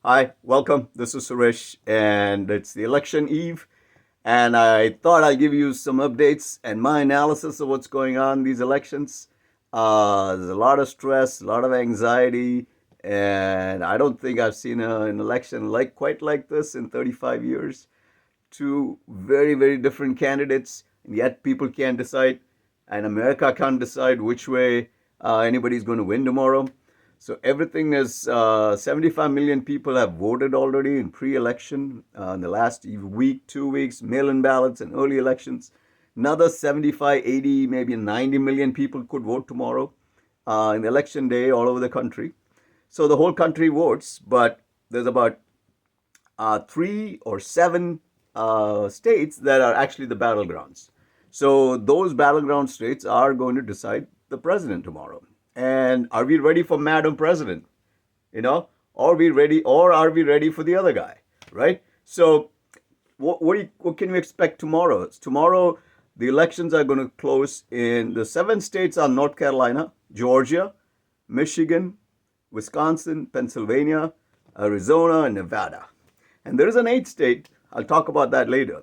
Hi, welcome. This is Suresh, and it's the election eve. And I thought I'd give you some updates and my analysis of what's going on in these elections. There's a lot of stress, a lot of anxiety, and I don't think I've seen an election quite like this in 35 years. Two very, very different candidates, and yet people can't decide, and America can't decide which way anybody's going to win tomorrow. So everything is 75 million people have voted already in pre-election in the last week, 2 weeks, mail-in ballots and early elections. Another 75, 80, maybe 90 million people could vote tomorrow in the election day all over the country. So the whole country votes, but there's about three or seven states that are actually the battlegrounds. So those battleground states are going to decide the president tomorrow. And are we ready for Madam President? You know, are we ready for the other guy? Right? So what can we expect tomorrow? Tomorrow, the elections are going to close in the seven states are North Carolina, Georgia, Michigan, Wisconsin, Pennsylvania, Arizona, and Nevada. And there is an eighth state. I'll talk about that later.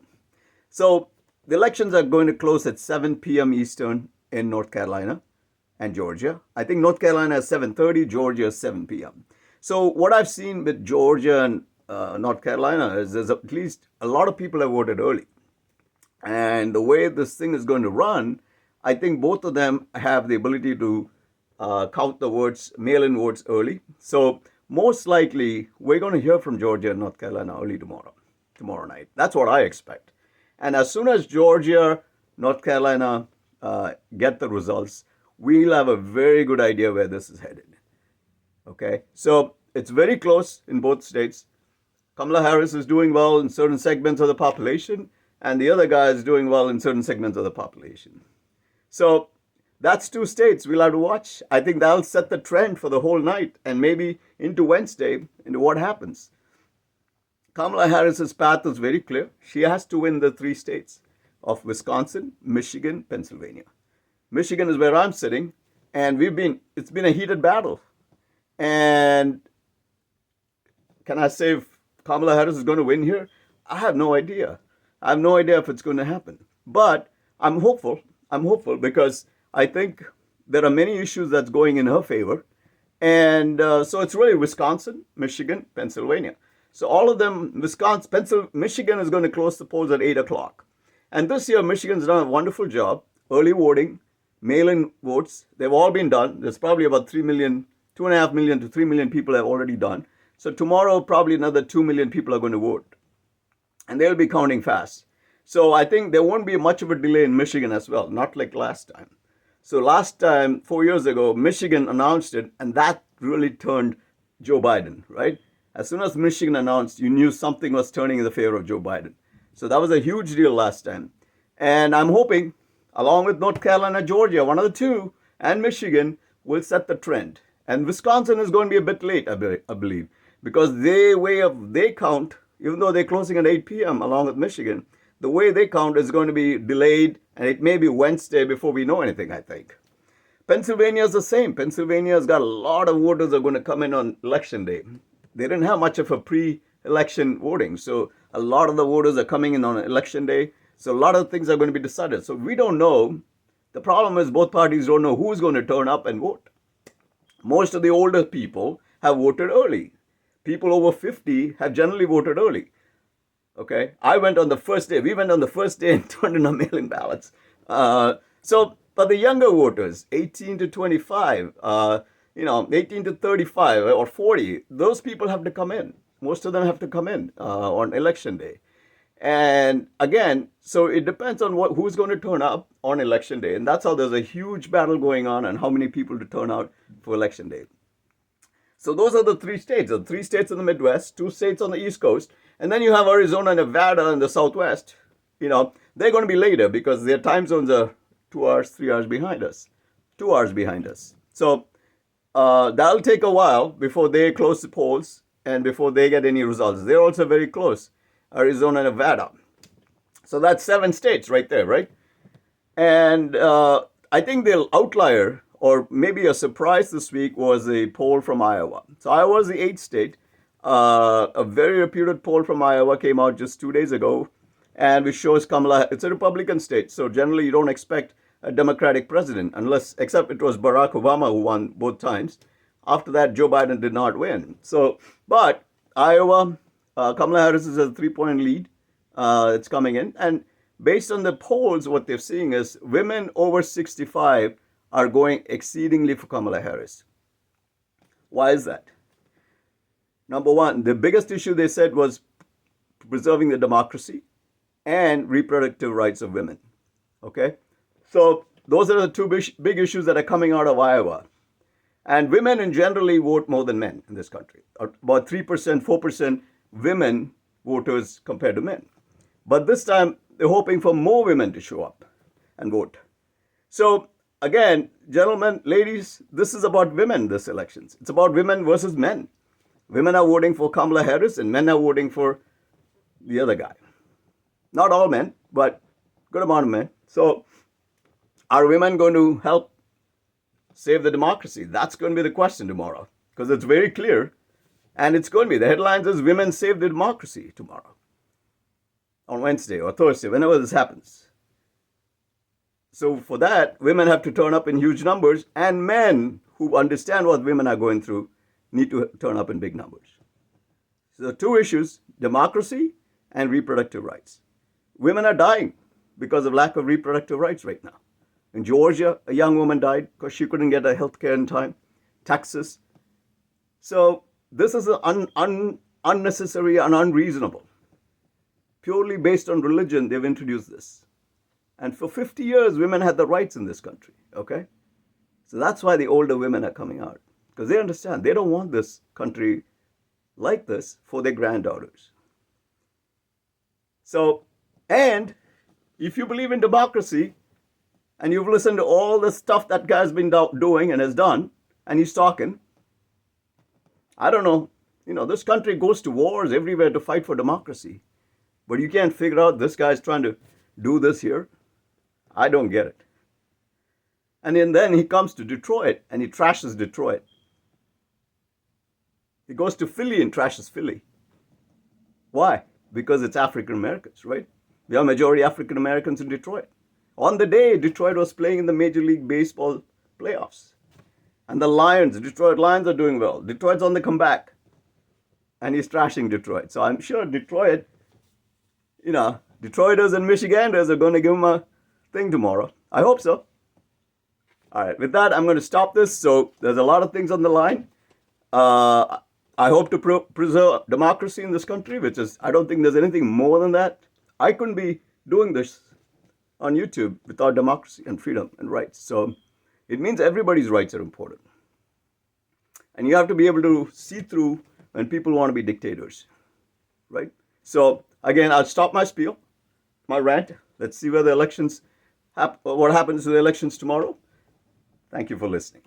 So the elections are going to close at 7 p.m. Eastern in North Carolina and Georgia. I think North Carolina is 7:30, Georgia is 7 p.m. So what I've seen with Georgia and North Carolina is there's at least a lot of people have voted early. And the way this thing is going to run, I think both of them have the ability to count the votes, mail-in votes early. So most likely, we're going to hear from Georgia and North Carolina early tomorrow night. That's what I expect. And as soon as Georgia, North Carolina get the results, we'll have a very good idea where this is headed. Okay, so it's very close in both states. Kamala Harris is doing well in certain segments of the population, and the other guy is doing well in certain segments of the population. So that's two states we'll have to watch. I think that'll set the trend for the whole night and maybe into Wednesday, into what happens. Kamala Harris's path is very clear. She has to win the three states of Wisconsin, Michigan, Pennsylvania. Michigan is where I'm sitting, and it's been a heated battle. And can I say if Kamala Harris is going to win here? I have no idea. I have no idea if it's going to happen. But I'm hopeful. I'm hopeful because I think there are many issues that's going in her favor. And so it's really Wisconsin, Michigan, Pennsylvania. So all of them, Michigan is going to close the polls at 8 o'clock. And this year, Michigan's done a wonderful job. Early voting, mail-in votes, they've all been done. There's probably about 3 million, 2.5 million to 3 million people have already done. So tomorrow, probably another 2 million people are going to vote. And they'll be counting fast. So I think there won't be much of a delay in Michigan as well, not like last time. So last time, 4 years ago, Michigan announced it, and that really turned Joe Biden, right? As soon as Michigan announced, you knew something was turning in the favor of Joe Biden. So that was a huge deal last time. And I'm hoping, along with North Carolina, Georgia, one of the two, and Michigan, will set the trend. And Wisconsin is going to be a bit late, I believe, because they count, even though they're closing at 8 p.m. along with Michigan, the way they count is going to be delayed, and it may be Wednesday before we know anything, I think. Pennsylvania is the same. Pennsylvania has got a lot of voters that are going to come in on election day. They didn't have much of a pre-election voting, so a lot of the voters are coming in on election day. So a lot of things are going to be decided. So we don't know. The problem is both parties don't know who's going to turn up and vote. Most of the older people have voted early. People over 50 have generally voted early. Okay, I went on the first day. We went on the first day and turned in our mail-in ballots. But the younger voters, 18 to 25, 18 to 35 or 40, those people have to come in. Most of them have to come in on election day. And again, so it depends on who's going to turn up on election day. And that's how there's a huge battle going on how many people to turn out for election day. So those are the three states. The three states in the Midwest, two states on the East Coast, and then you have Arizona, Nevada, and the Southwest. They're going to be later because their time zones are 2 hours, 3 hours behind us. 2 hours behind us. So that'll take a while before they close the polls and before they get any results. They're also very close, Arizona, Nevada. So that's 7 states right there, right? And I think the outlier, or maybe a surprise this week, was a poll from Iowa. So Iowa is the 8th state. A very reputed poll from Iowa came out just 2 days ago, and which shows Kamala. It's a Republican state, so generally you don't expect a Democratic president unless, except it was Barack Obama who won both times. After that, Joe Biden did not win. So, but Iowa, Kamala Harris is a 3-point lead. It's coming in, and based on the polls, what they're seeing is women over 65 are going exceedingly for Kamala Harris. Why is that? Number one, the biggest issue they said was preserving the democracy and reproductive rights of women. Okay? So those are the two big issues that are coming out of Iowa. And women generally vote more than men in this country. About 3%, 4% women voters compared to men. But this time, they're hoping for more women to show up and vote. So again, gentlemen, ladies, this is about women, this elections. It's about women versus men. Women are voting for Kamala Harris and men are voting for the other guy. Not all men, but good amount of men. So are women going to help save the democracy? That's going to be the question tomorrow, because it's very clear. And it's going to be, the headlines is women save the democracy tomorrow, on Wednesday or Thursday, whenever this happens. So for that, women have to turn up in huge numbers, and men who understand what women are going through need to turn up in big numbers. So the two issues, democracy and reproductive rights. Women are dying because of lack of reproductive rights right now. In Georgia, a young woman died because she couldn't get her health care in time. Texas. So this is unnecessary and unreasonable. Purely based on religion, they've introduced this. And for 50 years, women had the rights in this country, okay? So that's why the older women are coming out, because they understand they don't want this country like this for their granddaughters. So, and if you believe in democracy, and you've listened to all the stuff that guy's been doing and has done, and he's talking, I don't know, this country goes to wars everywhere to fight for democracy. But you can't figure out this guy's trying to do this here. I don't get it. And then he comes to Detroit and he trashes Detroit. He goes to Philly and trashes Philly. Why? Because it's African Americans, right? We are majority African Americans in Detroit. On the day Detroit was playing in the Major League Baseball playoffs. And the Detroit Lions are doing well. Detroit's on the comeback. And he's trashing Detroit. So I'm sure Detroiters and Michiganders are going to give him a thing tomorrow. I hope so. All right, with that, I'm going to stop this. So there's a lot of things on the line. I hope to preserve democracy in this country, which is, I don't think there's anything more than that. I couldn't be doing this on YouTube without democracy and freedom and rights. So it means everybody's rights are important. And you have to be able to see through when people want to be dictators, right? So again, I'll stop my spiel, my rant. Let's see where the elections, what happens to the elections tomorrow. Thank you for listening.